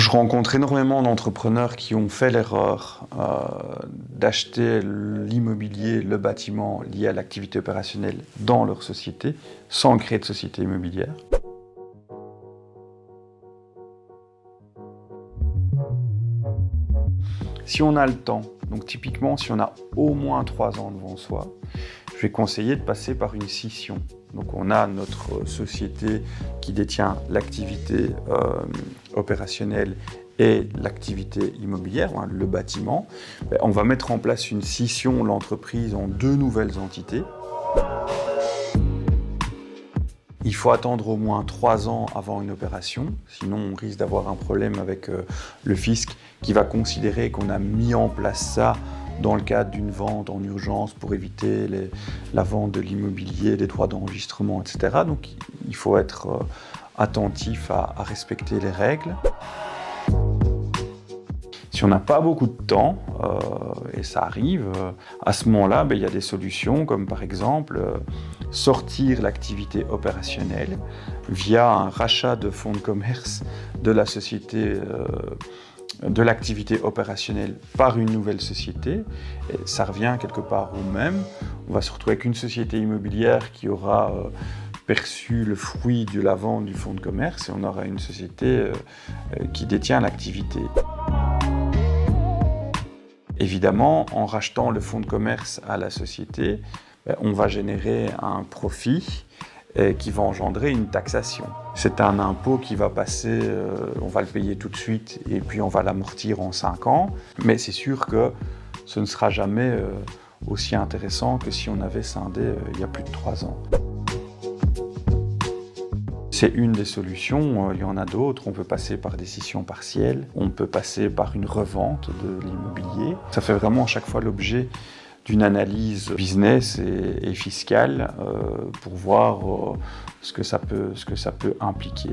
Je rencontre énormément d'entrepreneurs qui ont fait l'erreur d'acheter l'immobilier, le bâtiment lié à l'activité opérationnelle dans leur société, sans créer de société immobilière. Si on a le temps, donc typiquement si on a au moins 3 ans devant soi, je vais conseiller de passer par une scission. Donc on a notre société qui détient l'activité opérationnelle et l'activité immobilière, le bâtiment. On va mettre en place une scission de l'entreprise en 2 nouvelles entités. Il faut attendre au moins 3 ans avant une opération, sinon on risque d'avoir un problème avec le fisc qui va considérer qu'on a mis en place ça dans le cadre d'une vente en urgence pour éviter la vente de l'immobilier, des droits d'enregistrement, etc. Donc il faut être attentif à respecter les règles. Si on n'a pas beaucoup de temps, et ça arrive, à ce moment-là, il y a des solutions comme par exemple sortir l'activité opérationnelle via un rachat de fonds de commerce de la société de l'activité opérationnelle par une nouvelle société. Et ça revient quelque part au même. On va se retrouver avec une société immobilière qui aura perçu le fruit de la vente du fonds de commerce et on aura une société qui détient l'activité. Évidemment, en rachetant le fonds de commerce à la société, on va générer un profit qui va engendrer une taxation. C'est un impôt qui va passer, on va le payer tout de suite et puis on va l'amortir en 5 ans. Mais c'est sûr que ce ne sera jamais aussi intéressant que si on avait scindé il y a plus de 3 ans. C'est une des solutions, il y en a d'autres. On peut passer par des scissions partielles, on peut passer par une revente de l'immobilier. Ça fait vraiment à chaque fois l'objet d'une analyse business et fiscale pour voir ce que ça peut impliquer.